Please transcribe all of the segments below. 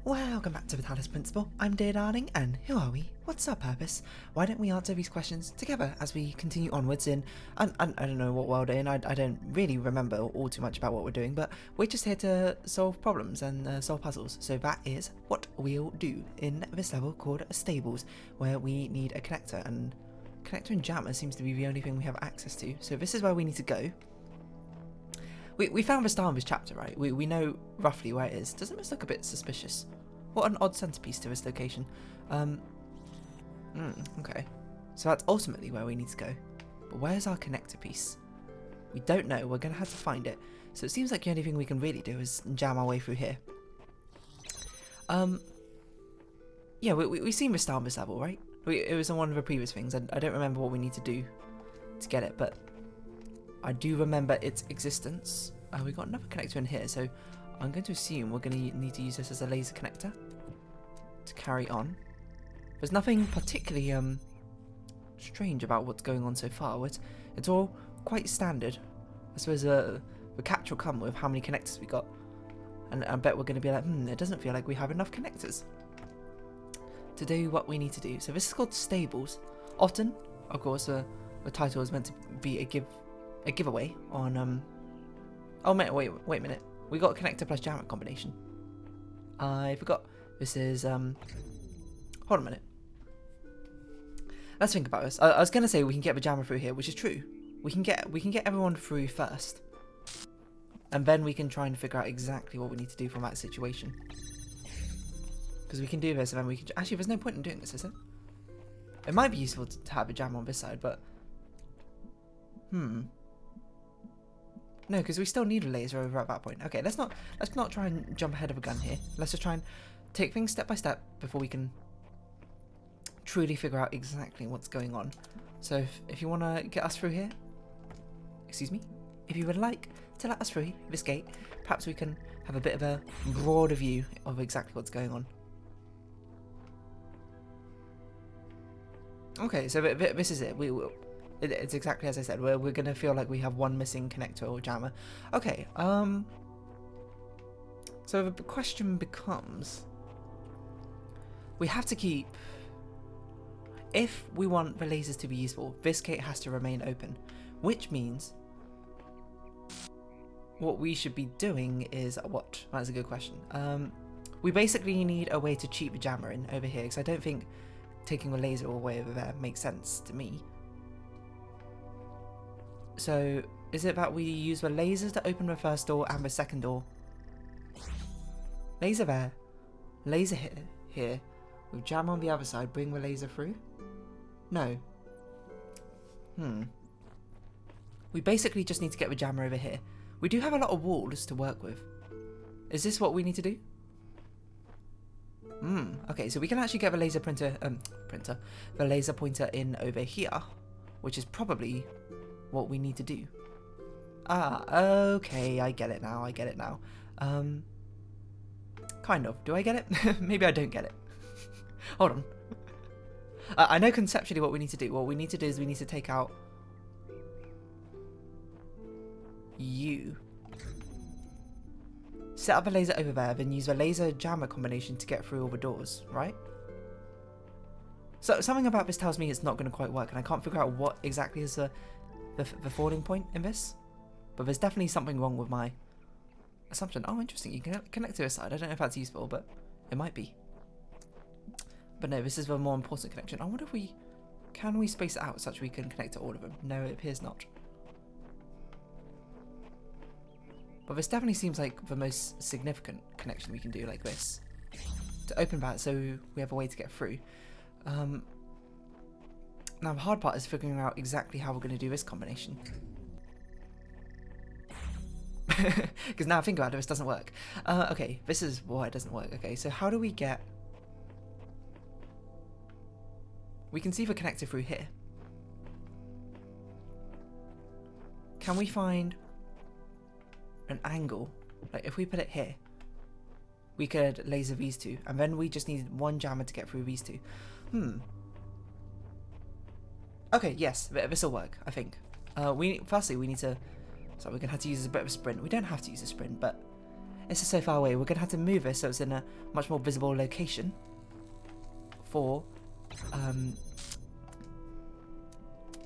Welcome back to the Talos Principle. I'm Dear Darling, and who are we? What's our purpose? Why don't we answer these questions together as we continue onwards in, I don't know what world we're in, I don't really remember all too much about what we're doing, but we're just here to solve problems and solve puzzles. So that is what we'll do in this level called Stables, where we need a connector, and connector and jammer seems to be the only thing we have access to. So this is where we need to go. We found the star in this chapter, right? We know roughly where it is. Doesn't this look a bit suspicious? What an odd centerpiece to this location. Okay. So that's ultimately where we need to go. But where's our connector piece? We don't know. We're going to have to find it. So it seems like the only thing we can really do is jam our way through here. Yeah, we've seen this star in this level, right? It was on one of the previous things. I don't remember what we need to do to get it, but I do remember its existence. We got another connector in here, so I'm going to assume we're going to need to use this as a laser connector to carry on. There's nothing particularly strange about what's going on so far. It's all quite standard. I suppose the catch will come with how many connectors we got, and I bet we're going to be like, it doesn't feel like we have enough connectors to do what we need to do. So this is called Stables. Often, of course, the title is meant to be a giveaway on oh wait a minute, we got connector plus jammer combination. I forgot this is hold on a minute, let's think about this. I was gonna say we can get the jammer through here, which is true. We can get everyone through first, and then we can try and figure out exactly what we need to do from that situation, because we can do this and then we can actually, there's no point in doing this, is it? It might be useful to have a jammer on this side, but no, because we still need a laser over at that point. Okay, let's not try and jump ahead of a gun here. Let's just try and take things step by step before we can truly figure out exactly what's going on. So if you want to get us through here, excuse me, if you would like to let us through this gate, perhaps we can have a bit of a broader view of exactly what's going on. Okay, so this is it. It's exactly as I said. We're going to feel like we have one missing connector or jammer. Okay, so the question becomes, we have to keep, if we want the lasers to be useful, this gate has to remain open, which means what we should be doing is what? That's a good question. We basically need a way to cheat the jammer in over here, because I don't think taking the laser all the way over there makes sense to me. So, is it that we use the lasers to open the first door and the second door? Laser there. Laser here. With jammer on the other side, bring the laser through? No. We basically just need to get the jammer over here. We do have a lot of walls to work with. Is this what we need to do? Okay, so we can actually get the laser the laser pointer in over here, which is probably what we need to do. Okay, I get it now. Kind of. Do I get it? Maybe I don't get it. Hold on. I know conceptually what we need to do. What we need to do is we need to take out you. Set up a laser over there, then use the laser jammer combination to get through all the doors, right? So something about this tells me it's not going to quite work, and I can't figure out what exactly is the falling point in this, but there's definitely something wrong with my assumption. Oh, interesting, you can connect to a side. I don't know if that's useful, but it might be. But no, this is the more important connection. I wonder if can we space it out such we can connect to all of them? No, it appears not. But this definitely seems like the most significant connection we can do, like this, to open that so we have a way to get through. Now the hard part is figuring out exactly how we're going to do this combination. Because now I think about it, this doesn't work. Okay, this is why it doesn't work. Okay, so how do we get... We can see the connector through here. Can we find an angle? Like if we put it here, we could laser these two, and then we just need one jammer to get through these two. Okay, yes, this will work, I think. Firstly, we need to... So we're going to have to use a bit of a sprint. We don't have to use a sprint, but This is so far away. We're going to have to move it so it's in a much more visible location for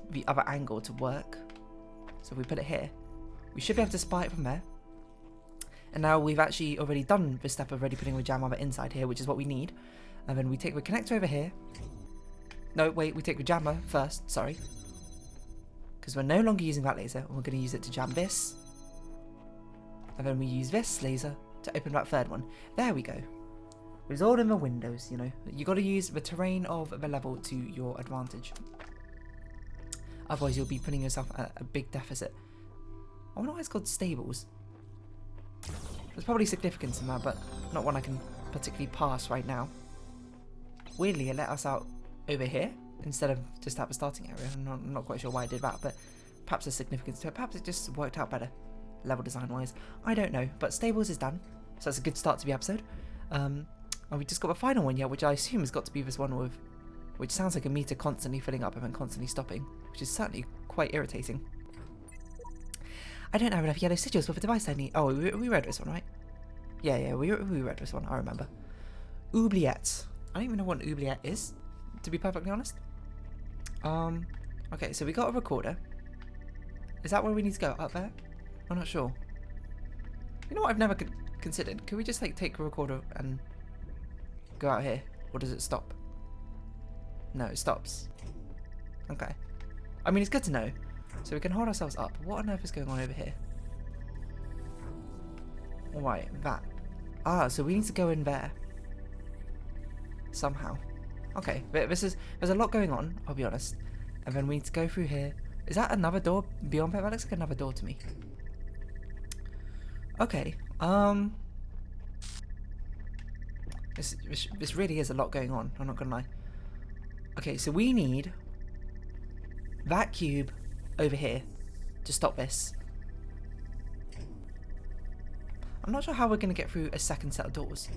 the other angle to work. So if we put it here, we should be able to spy it from there. And now we've actually already done this step of already putting the jam armor inside here, which is what we need. And then we take the connector over here. No, wait, we take the jammer first, sorry. Because we're no longer using that laser, and we're going to use it to jam this. And then we use this laser to open that third one. There we go. It's all in the windows, you know. You got to use the terrain of the level to your advantage. Otherwise, you'll be putting yourself at a big deficit. I wonder why it's called stables. There's probably significance in that, but not one I can particularly pass right now. Weirdly, it let us out over here instead of just at the starting area. I'm not quite sure why I did that, but perhaps there's significance to it. Perhaps it just worked out better, level design-wise. I don't know, but stables is done, so that's a good start to the episode. And we just got the final one yet, which I assume has got to be this one with, which sounds like a meter constantly filling up and then constantly stopping, which is certainly quite irritating. I don't have enough yellow sigils with the device I need. Oh, we read this one, right? Yeah, we read this one, I remember. Oubliette. I don't even know what an oubliette is, to be perfectly honest. Okay, so we got a recorder. Is that where we need to go? Up there? I'm not sure. You know what I've never considered? Could we just like take a recorder and go out here? Or does it stop? No, it stops. Okay. I mean, it's good to know. So we can hold ourselves up. What on earth is going on over here? Alright, that. Ah, so we need to go in there. Somehow. Okay, there's a lot going on, I'll be honest. And then we need to go through here. Is that another door beyond there? That looks like another door to me. Okay, this really is a lot going on, I'm not gonna lie. Okay, so we need that cube over here to stop this. I'm not sure how we're gonna get through a second set of doors.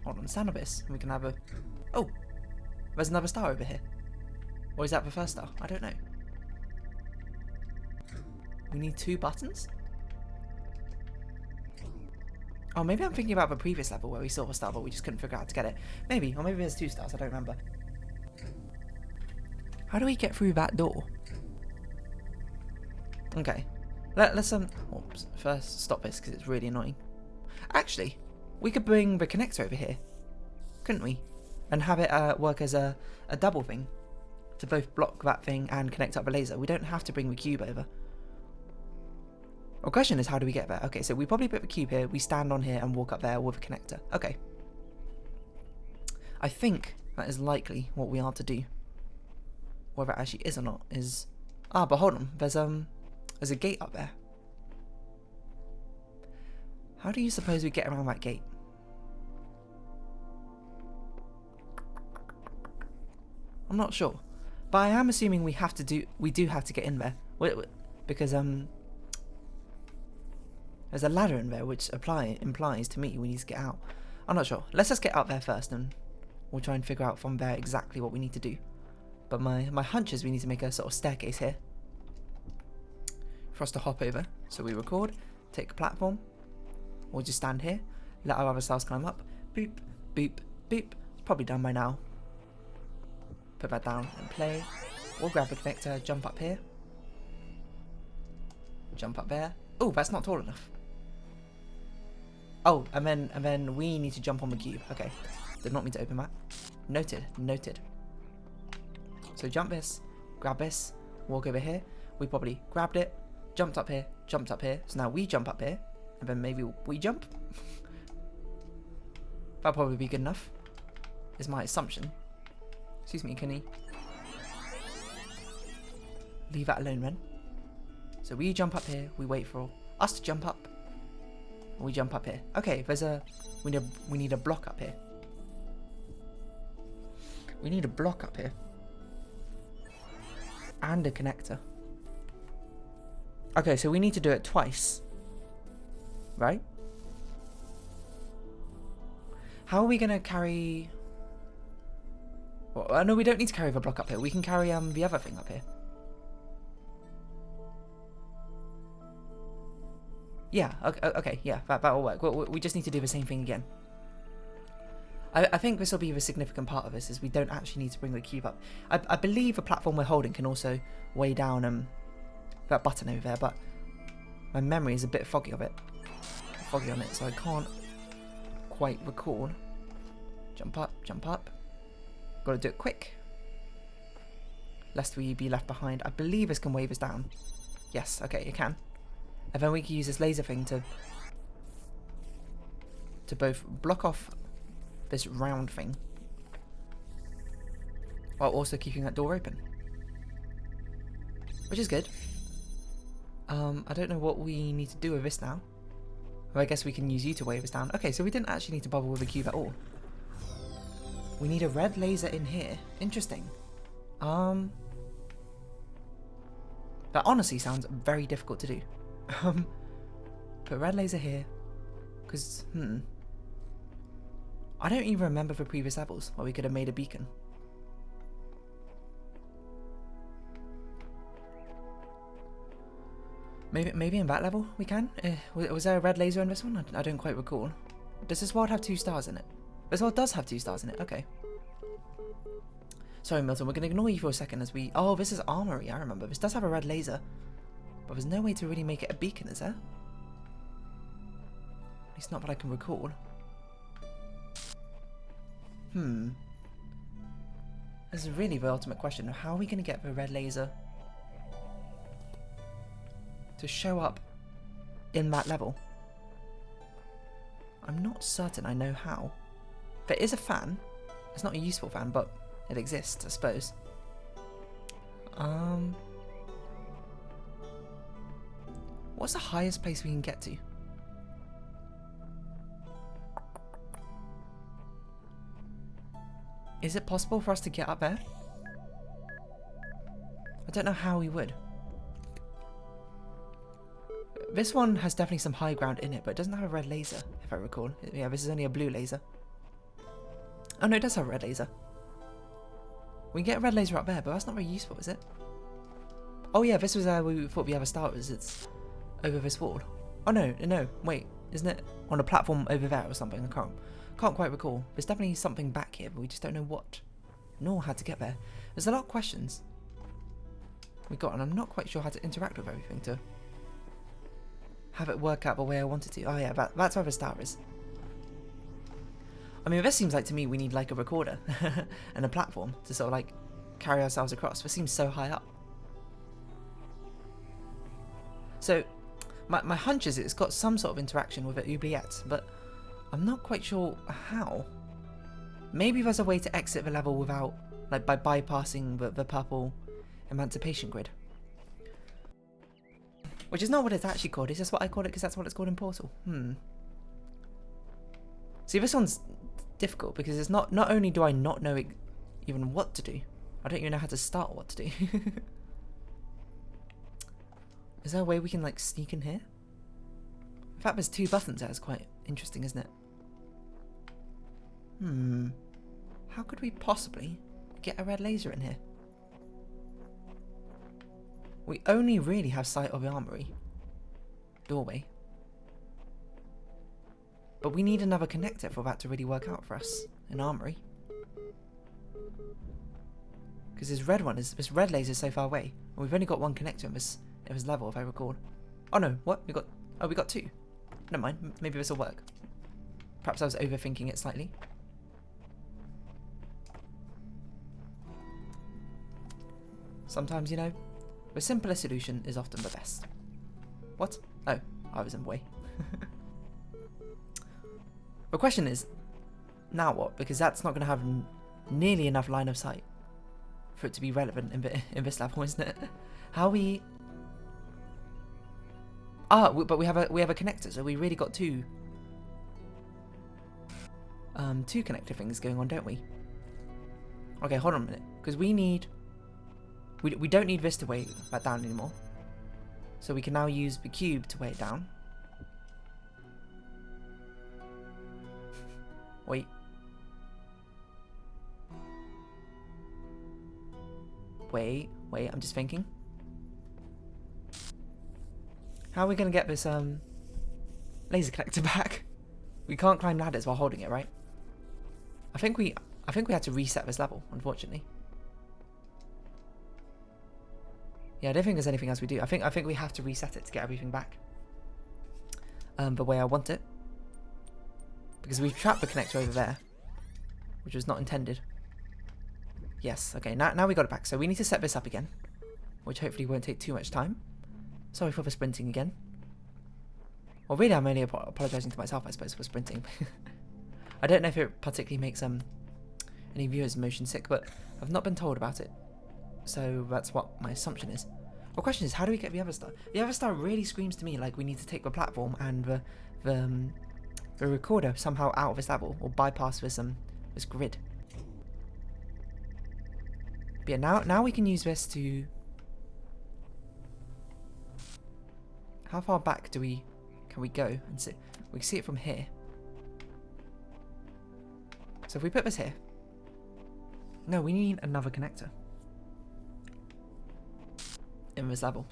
Hold on, stand on this, and we can have a... Oh! There's another star over here. Or is that the first star? I don't know. We need 2 buttons? Oh, maybe I'm thinking about the previous level where we saw a star but we just couldn't figure out how to get it. Maybe, or maybe there's 2 stars, I don't remember. How do we get through that door? Okay. Let's oops, first stop this because it's really annoying. Actually, we could bring the connector over here, couldn't we? And have it work as a double thing to both block that thing and connect up the laser. We don't have to bring the cube over. The question is, how do we get there? Okay, so we probably put the cube here, we stand on here and walk up there with a connector. Okay. I think that is likely what we are to do. Whether it actually is or not is... Ah, but hold on. There's a gate up there. How do you suppose we get around that gate? I'm not sure. But I am assuming we do have to get in there. Because there's a ladder in there which implies to me we need to get out. I'm not sure. Let's just get out there first and we'll try and figure out from there exactly what we need to do. But my hunch is we need to make a sort of staircase here for us to hop over. So we record, take a platform, we'll just stand here, let our other stars climb up, boop, boop, boop. It's probably done by now. Put that down and play. We'll grab the connector, jump up here, jump up there. Oh, that's not tall enough. Oh, and then we need to jump on the cube. Okay, did not mean to open that. Noted, noted. So jump this, grab this, walk over here. We probably grabbed it, jumped up here, jumped up here. So now we jump up here, and then maybe we jump. That'll probably be good enough, is my assumption. Excuse me, can he leave that alone then? So we jump up here, we wait for us to jump up, and we jump up here. Okay, we need a block up here. We need a block up here. And a connector. Okay, so we need to do it twice. Right? How are we gonna carry... Well, no, we don't need to carry the block up here. We can carry the other thing up here. Yeah, okay, yeah, that'll work. We just need to do the same thing again. I think this will be the significant part of this, is we don't actually need to bring the cube up. I believe the platform we're holding can also weigh down that button over there, but my memory is a bit foggy on it, so I can't quite recall. Jump up, jump up. Gotta do it quick, lest we be left behind. I believe this can weigh us down. Yes, okay, it can. And then we can use this laser thing to both block off this round thing while also keeping that door open, which is good. I don't know what we need to do with this now. Well, I guess we can use you to weigh us down. Okay, so we didn't actually need to bother with the cube at all. We need a red laser in here. Interesting. That honestly sounds very difficult to do. Put a red laser here, because I don't even remember the previous levels where we could have made a beacon. Maybe in that level we can? Was there a red laser in this one? I don't quite recall. Does this world have 2 stars in it? This world does have 2 stars in it, okay. Sorry Milton, we're going to ignore you for a second as we... Oh, this is armory, I remember. This does have a red laser. But there's no way to really make it a beacon, is there? At least not that I can recall. This is really the ultimate question. How are we going to get the red laser to show up in that level? I'm not certain I know how. There is a fan. It's not a useful fan, but it exists, I suppose. What's the highest place we can get to? Is it possible for us to get up there? I don't know how we would. This one has definitely some high ground in it, but it doesn't have a red laser, if I recall. Yeah, this is only a blue laser. Oh no, it does have a red laser. We can get a red laser up there, but that's not very useful, is it? Oh yeah, this was where we thought the other star was. It's over this wall. Oh no, wait, isn't it on a platform over there or something? I can't quite recall. There's definitely something back here, but we just don't know what, nor how to get there. There's a lot of questions we got, and I'm not quite sure how to interact with everything to have it work out the way I want it to. Oh yeah, that's where the star is. I mean, this seems like to me we need like a recorder and a platform to sort of like carry ourselves across. This seems so high up. So my hunch is it's got some sort of interaction with the oubliette, but I'm not quite sure how. Maybe there's a way to exit the level without, like, by bypassing the purple emancipation grid. Which is not what it's actually called, it's just what I call it because that's what it's called in Portal. See, this one's difficult because it's not only do I not know even what to do, I don't even know how to start what to do. Is there a way we can like sneak in here? In fact, there's 2 buttons there. It's quite interesting, isn't it? How could we possibly get a red laser in here? We only really have sight of the armory doorway, but we need another connector for that to really work out for us. An armory, because this red laser is so far away, and we've only got 1 connector in this level, if I recall. Oh no, what? We got 2. Never mind, maybe this will work. Perhaps I was overthinking it slightly. Sometimes, you know, the simpler solution is often the best. What? Oh, I was in the way. The question is, now what? Because that's not going to have nearly enough line of sight for it to be relevant in this level, isn't it? How we... but we have a connector, so we really got 2 connector things going on, don't we? Okay, hold on a minute, because we don't need this to weigh that down anymore, so we can now use the cube to weigh it down. Wait. Wait, I'm just thinking. How are we going to get this laser connector back. We can't climb ladders while holding it, right? I think we had to reset this level, unfortunately. Yeah, I don't think there's anything else we do. I think we have to reset it to get everything back. The way I want it. Because we've trapped the connector over there, which was not intended. Yes, okay, now we got it back. So we need to set this up again, which hopefully won't take too much time. Sorry for the sprinting again. Well, really, I'm only apologising to myself, I suppose, for sprinting. I don't know if it particularly makes any viewers motion sick, but I've not been told about it. So that's what my assumption is. The question is, how do we get the other star? The other star really screams to me like we need to take the platform and the recorder somehow out of this level, or bypass this grid. But yeah, now we can use this to... How far back can we go and see? We can see it from here. So if we put this here... No, we need another connector in this level.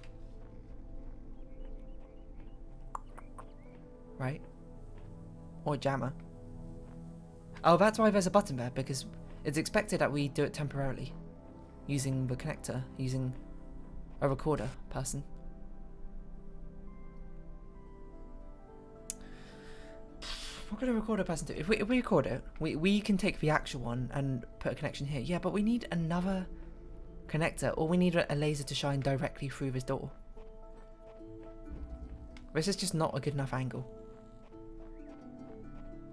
Right? Or a jammer. Oh, that's why there's a button there, because it's expected that we do it temporarily. Using the connector, using a recorder person. What could a recorder person do? If we record it, we can take the actual one and put a connection here. Yeah, but we need another connector, or we need a laser to shine directly through this door. This is just not a good enough angle.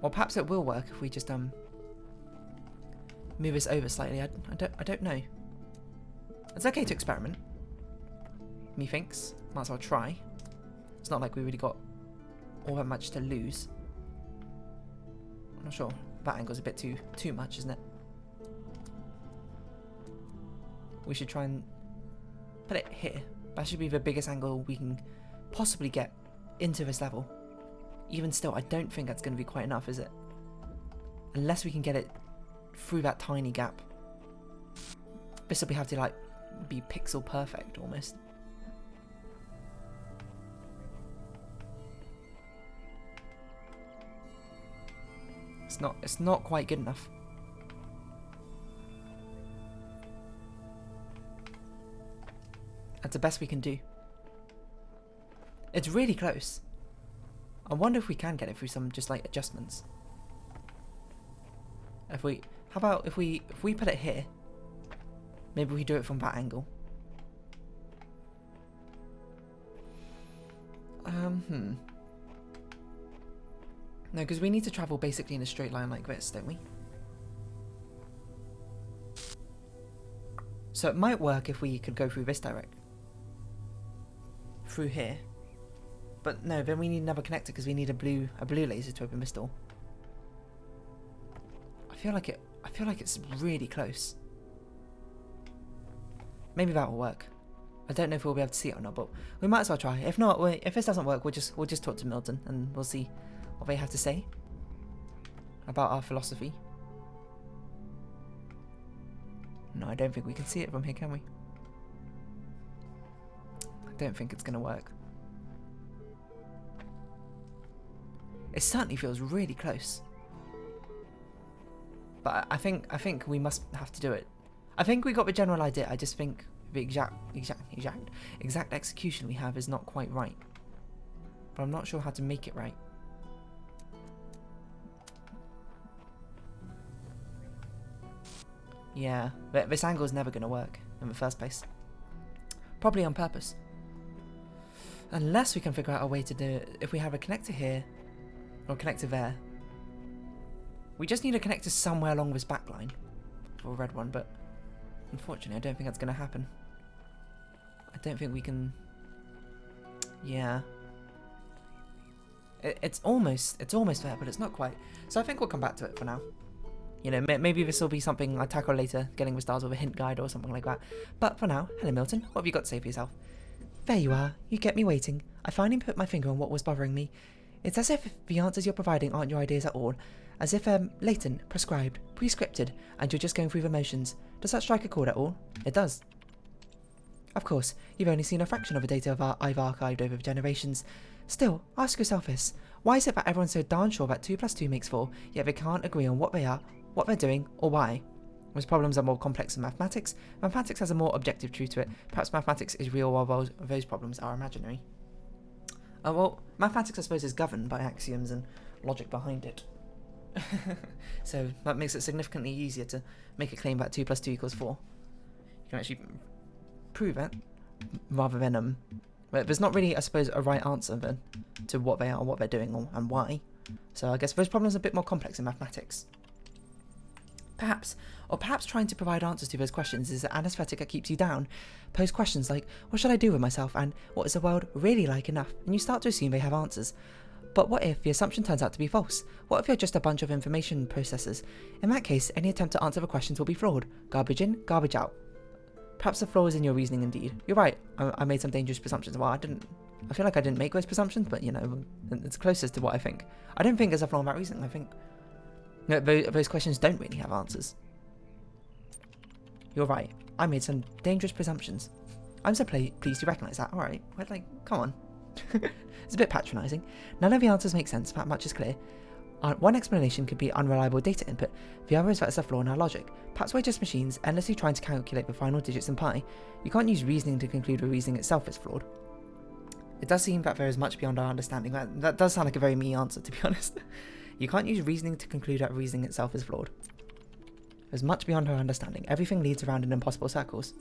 Or perhaps it will work if we just move this over slightly. I don't know. It's okay to experiment. Methinks. Might as well try. It's not like we really got all that much to lose. I'm not sure. That angle's a bit too much, isn't it? We should try and put it here. That should be the biggest angle we can possibly get into this level. Even still, I don't think that's going to be quite enough, is it? Unless we can get it through that tiny gap. This will have to, like, be pixel perfect, almost. It's not quite good enough. That's the best we can do. It's really close. I wonder if we can get it through some just like adjustments. How about if we put it here? Maybe we do it from that angle. No, because we need to travel basically in a straight line like this, don't we? So it might work if we could go through this direct. Through here. But no, then we need another connector because we need a blue laser to open this door. I feel like it's really close. Maybe that will work. I don't know if we'll be able to see it or not, but we might as well try. If not, if this doesn't work, we'll just talk to Milton and we'll see what they have to say about our philosophy. No, I don't think we can see it from here, can we? I don't think it's going to work. It certainly feels really close. But I think we must have to do it. I think we got the general idea. I just think the exact execution we have is not quite right. But I'm not sure how to make it right. Yeah, this angle is never going to work in the first place. Probably on purpose. Unless we can figure out a way to do it. If we have a connector here, or a connector there. We just need a connector somewhere along this back line. For a red one, but unfortunately I don't think that's going to happen. I don't think we can... Yeah. It's almost there, but it's not quite. So I think we'll come back to it for now. You know, maybe this will be something I tackle later, getting the stars with a hint guide or something like that. But for now, hello Milton, what have you got to say for yourself? There you are, you kept me waiting. I finally put my finger on what was bothering me. It's as if the answers you're providing aren't your ideas at all. As if latent, prescribed, prescripted, and you're just going through the motions. Does that strike a chord at all? It does. Of course, you've only seen a fraction of the data I've archived over generations. Still, ask yourself this. Why is it that everyone's so darn sure that 2 plus 2 makes 4, yet they can't agree on what they are, what they're doing, or why? Most problems are more complex than mathematics. Mathematics has a more objective truth to it. Perhaps mathematics is real while those problems are imaginary. Well, mathematics I suppose is governed by axioms and logic behind it. So that makes it significantly easier to make a claim that 2 plus 2 equals 4. You can actually prove it, rather than there's not really, I suppose, a right answer then to what they are, what they're doing, and why. So I guess those problems are a bit more complex in mathematics. Perhaps trying to provide answers to those questions is an anesthetic that keeps you down. Pose questions like, what should I do with myself, and what is the world really like enough, and you start to assume they have answers. But what if the assumption turns out to be false? What if you're just a bunch of information processors? In that case, any attempt to answer the questions will be flawed. Garbage in, garbage out. Perhaps the flaw is in your reasoning indeed. You're right, I made some dangerous presumptions. Well, I feel like I didn't make those presumptions, but it's closest to what I think. I don't think there's a flaw in that reasoning. I think those questions don't really have answers. You're right, I made some dangerous presumptions. I'm so pleased you recognise that. Alright, come on. It's a bit patronising. None of the answers make sense, that much is clear. One explanation could be unreliable data input, the other is that it's a flaw in our logic. Perhaps we're just machines endlessly trying to calculate the final digits in pi. You can't use reasoning to conclude the reasoning itself is flawed. It does seem that there is much beyond our understanding. That does sound like a very me answer, to be honest. You can't use reasoning to conclude that reasoning itself is flawed. There's much beyond our understanding. Everything leads around in impossible circles.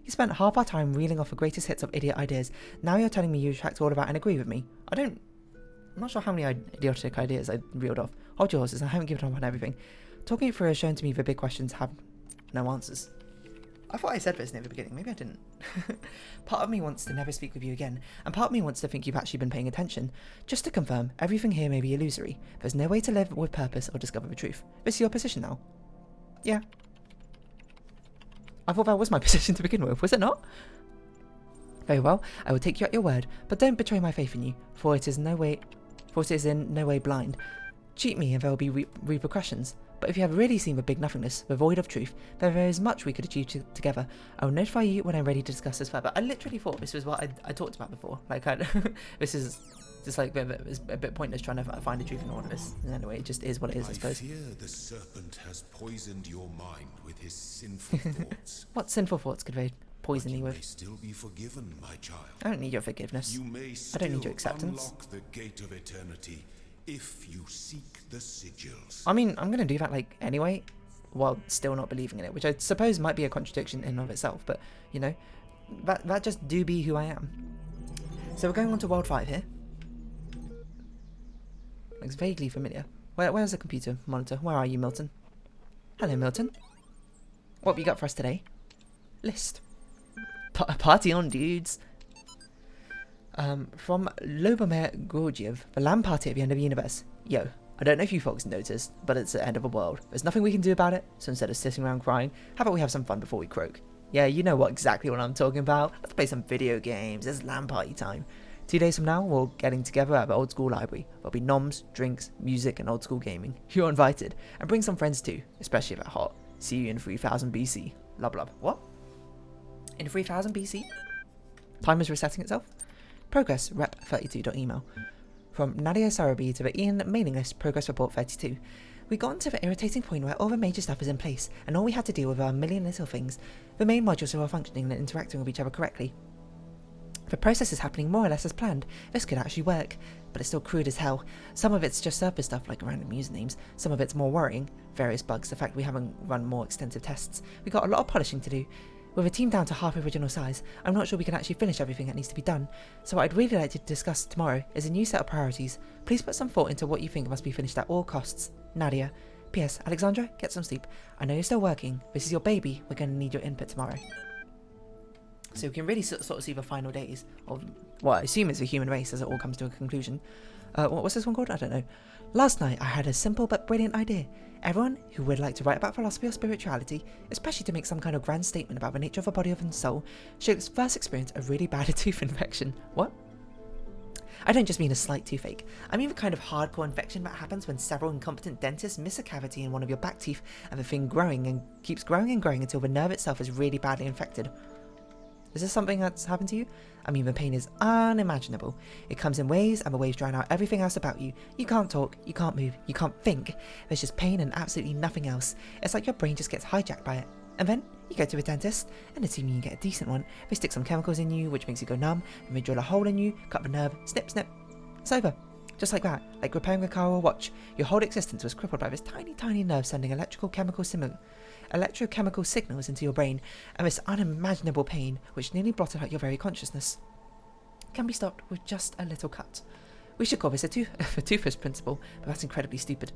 You spent half our time reeling off the greatest hits of idiot ideas. Now you're telling me you tracked all of that and agree with me. I'm not sure how many idiotic ideas I reeled off. Hold your horses, I haven't given up on everything. Talking it through has shown to me the big questions have no answers. I thought I said this near the beginning, maybe I didn't. Part of me wants to never speak with you again, and part of me wants to think you've actually been paying attention. Just to confirm, everything here may be illusory. There's no way to live with purpose or discover the truth. This is your position now? Yeah. I thought that was my position to begin with, was it not? Very well, I will take you at your word, but don't betray my faith in you, for it is in no way blind. Cheat me and there will be repercussions. But if you have really seen the big nothingness, the void of truth, then there is much we could achieve together. I will notify you when I'm ready to discuss this further. I literally thought this was what I talked about before. This is just like it's a bit pointless trying to find the truth in all of this. Anyway, it just is what it is, I suppose. I fear the serpent has poisoned your mind with his sinful thoughts. What sinful thoughts could they poison you with? You may still be forgiven, my child. I don't need your forgiveness. You may I don't need your acceptance. unlock the gate of eternity if you seek the sigils. I mean, I'm going to do that anyway, while still not believing in it, which I suppose might be a contradiction in and of itself, but, that just do be who I am. So we're going on to World 5 here. Looks vaguely familiar. Where's the computer monitor? Where are you, Milton? Hello, Milton. What have you got for us today? List. Party on, dudes. From Lobomir Gorgiev, the land party at the end of the universe. Yo, I don't know if you folks noticed, but it's the end of the world. There's nothing we can do about it, so instead of sitting around crying, how about we have some fun before we croak? Yeah, you know exactly what I'm talking about. Let's play some video games. It's land party time. 2 days from now, we're getting together at the old school library. There'll be noms, drinks, music, and old school gaming. You're invited. And bring some friends too, especially if they're hot. See you in 3000 BC. Lub lub. What? In 3000 BC? Time is resetting itself? Progress rep32.email. From Nadia Sarabi to the Ian mailing list, progress report 32. We got to the irritating point where all the major stuff is in place, and all we had to deal with are a million little things. The main modules are all functioning and interacting with each other correctly. The process is happening more or less as planned. This could actually work, but it's still crude as hell. Some of it's just surface stuff like random usernames, some of it's more worrying. Various bugs, the fact we haven't run more extensive tests. We got a lot of polishing to do. With a team down to half original size, I'm not sure we can actually finish everything that needs to be done, so what I'd really like to discuss tomorrow is a new set of priorities. Please put some thought into what you think must be finished at all costs. Nadia. P.S. Alexandra, get some sleep. I know you're still working. This is your baby. We're going to need your input tomorrow. So we can really sort of see the final days of what I assume is the human race as it all comes to a conclusion. What's this one called? I don't know. Last night I had a simple but brilliant idea. Everyone who would like to write about philosophy or spirituality, especially to make some kind of grand statement about the nature of a body and soul, should first experience a really bad tooth infection. What? I don't just mean a slight toothache. I mean the kind of hardcore infection that happens when several incompetent dentists miss a cavity in one of your back teeth and the thing keeps growing and growing until the nerve itself is really badly infected. Is this something that's happened to you? I mean, the pain is unimaginable. It comes in waves, and the waves drown out everything else about you. You can't talk, you can't move, you can't think. There's just pain and absolutely nothing else. It's like your brain just gets hijacked by it. And then you go to a dentist, and assuming you get a decent one, they stick some chemicals in you, which makes you go numb, and they drill a hole in you, cut the nerve, snip, snip. It's over. Just like that, like repairing a car or watch. Your whole existence was crippled by this tiny, tiny nerve sending electrochemical signals into your brain, and this unimaginable pain, which nearly blotted out your very consciousness, can be stopped with just a little cut. We should call this a toothfish principle, but that's incredibly stupid.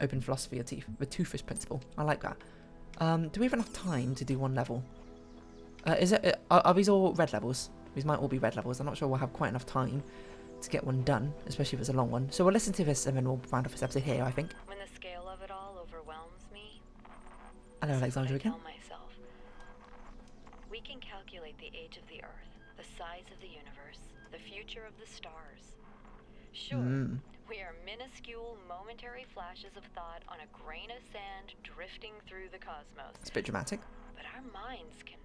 Open philosophy of teeth. The toothfish principle. I like that. Do we have enough time to do one level? Are these all red levels? These might all be red levels. I'm not sure we'll have quite enough time to get one done, especially if it's a long one. So we'll listen to this and then we'll round off this episode here, I think. When the scale of it all overwhelms me, Hello, Alexandra again. I tell myself, we can calculate the age of the Earth, the size of the universe, the future of the stars. Sure, we are minuscule, momentary flashes of thought on a grain of sand drifting through the cosmos. It's a bit dramatic. But our minds can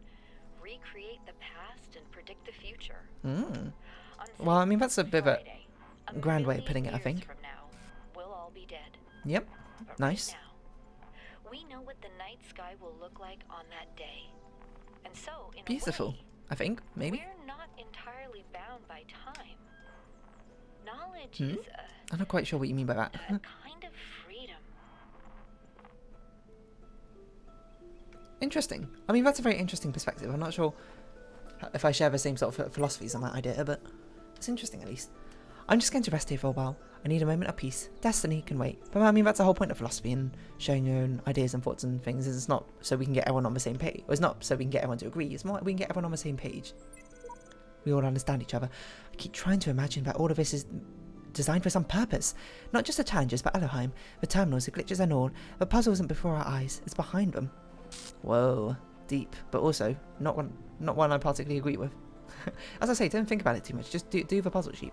recreate the past and predict the future. Well, I mean, that's a bit of Friday, a grand way of putting it, I years think. From now, we'll all be dead. Yep. But Nice. right now, we know what the night sky will look like on that day. And so, in Beautiful. a way, I think, maybe. we're not entirely bound by time. Knowledge is I'm not quite sure what you mean by that. a kind of freedom. Interesting. I mean, that's a very interesting perspective. I'm not sure if I share the same sort of philosophies on that idea, but it's interesting at least. I'm just going to rest here for a while. I need a moment of peace. Destiny can wait. But I mean, that's the whole point of philosophy and showing your own ideas and thoughts and things. It's not so we can get everyone on the same page. It's not so we can get everyone to agree. It's more we can get everyone on the same page. We all understand each other. I keep trying to imagine that all of this is designed for some purpose. Not just the challenges, but Elohim, the terminals, the glitches and all. The puzzle isn't before our eyes. It's behind them. Whoa. Deep. But also, not one I particularly agree with. As I say, don't think about it too much. Just do the puzzle, sheep.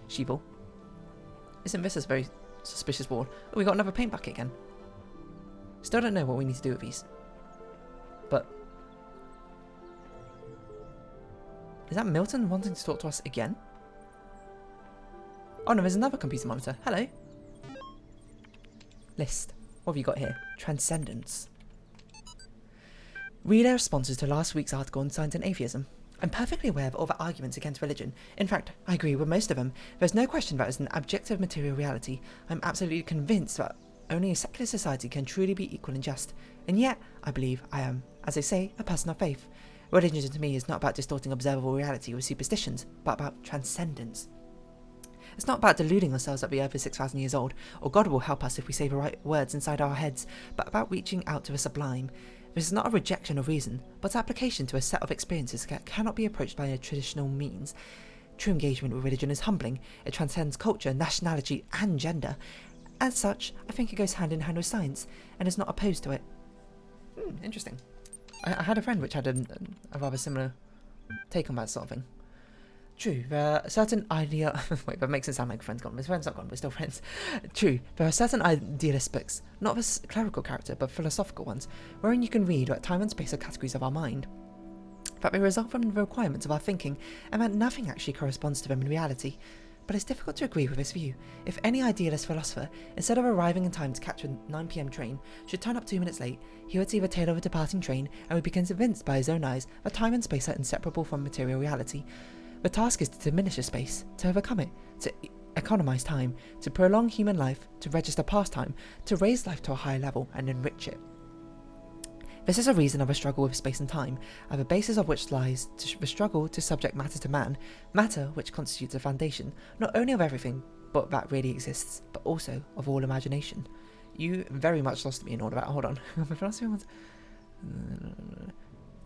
Sheeple. Isn't this a very suspicious board? Oh, we got another paint bucket again. Still don't know what we need to do with these. But is that Milton wanting to talk to us again? Oh no, there's another computer monitor. Hello. List. What have you got here? Transcendence. Read our responses to last week's article on science and atheism. I'm perfectly aware of all the arguments against religion. In fact, I agree with most of them. There's no question that it's an objective material reality. I'm absolutely convinced that only a secular society can truly be equal and just. And yet, I believe I am, as they say, a person of faith. Religion to me is not about distorting observable reality with superstitions, but about transcendence. It's not about deluding ourselves that the earth is 6,000 years old, or God will help us if we say the right words inside our heads, but about reaching out to the sublime. This is not a rejection of reason, but application to a set of experiences that cannot be approached by a traditional means. True engagement with religion is humbling. It transcends culture, nationality, and gender. As such, I think it goes hand in hand with science, and is not opposed to it. Interesting. I had a friend which had a rather similar take on that sort of thing. True, there are certain wait, that makes it sound like friends gone. His friends not gone, we're still friends. True, there are certain idealist books, not of a clerical character, but philosophical ones, wherein you can read that time and space are categories of our mind, that they result from the requirements of our thinking, and that nothing actually corresponds to them in reality. But it's difficult to agree with this view. If any idealist philosopher, instead of arriving in time to catch a 9 PM train, should turn up 2 minutes late, he would see the tail of a departing train, and would become convinced by his own eyes that time and space are inseparable from material reality. The task is to diminish a space, to overcome it, to economize time, to prolong human life, to register past time, to raise life to a higher level and enrich it. This is a reason of a struggle with space and time, at the basis of which lies the struggle to subject matter to man, matter which constitutes the foundation, not only of everything but that really exists, but also of all imagination. You very much lost me in all of that. Hold on.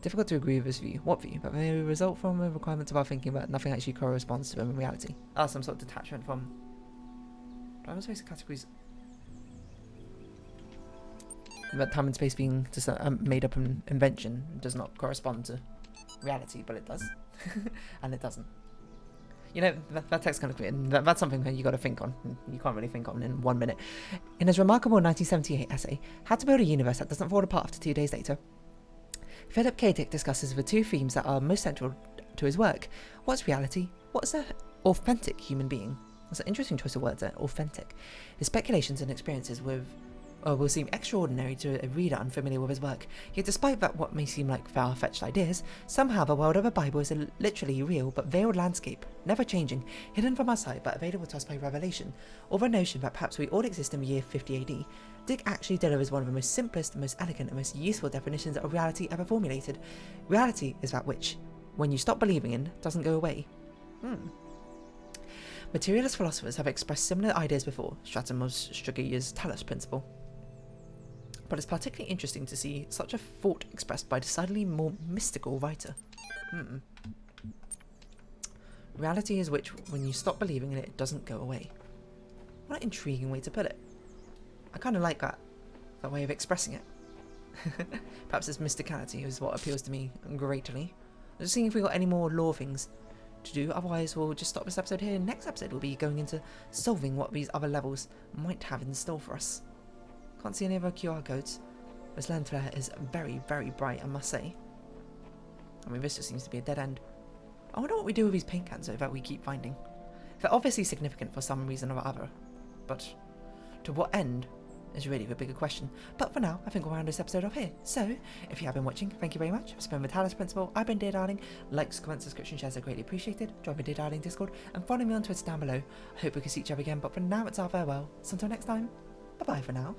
Difficult to agree with this view. What view? But may result from the requirements of our thinking, but nothing actually corresponds to them in reality. Some sort of detachment from time and space categories. But time and space being just a made-up invention does not correspond to reality, but it does, and it doesn't. You know, that text kind of weird. That's something that you got to think on. You can't really think on in 1 minute. In his remarkable 1978 essay, "How to Build a Universe That Doesn't Fall Apart After 2 Days Later," Philip K. Dick discusses the two themes that are most central to his work. What's reality? What's an authentic human being? That's an interesting choice of words there, authentic. His speculations and experiences will seem extraordinary to a reader unfamiliar with his work, yet despite that what may seem like far-fetched ideas, somehow the world of the Bible is a literally real but veiled landscape, never changing, hidden from our sight but available to us by revelation, or the notion that perhaps we all exist in the year 50 AD. Dick actually delivers one of the most simplest, most elegant and most useful definitions of reality ever formulated. Reality is that which, when you stop believing in, doesn't go away. Materialist philosophers have expressed similar ideas before, Stratum of Strigia's Talos principle. But it's particularly interesting to see such a thought expressed by a decidedly more mystical writer. Reality is which, when you stop believing in it, it doesn't go away. What an intriguing way to put it. I kind of like that way of expressing it. Perhaps its mysticality is what appeals to me greatly. Just seeing if we've got any more lore things to do, otherwise we'll just stop this episode here. Next episode we'll be going into solving what these other levels might have in store for us. Can't see any other QR codes. This lens flare is very, very bright, I must say. I mean, this just seems to be a dead end. I wonder what we do with these paint cans that we keep finding. They're obviously significant for some reason or other, but to what end is really the bigger question. But for now, I think we'll round this episode off here. So, if you have been watching, thank you very much. It's been the Talos Principle. I've been Dear Darling. Likes, comments, subscription, shares are greatly appreciated. Join the Dear Darling Discord and follow me on Twitter down below. I hope we can see each other again, but for now, it's our farewell. So until next time, bye-bye for now.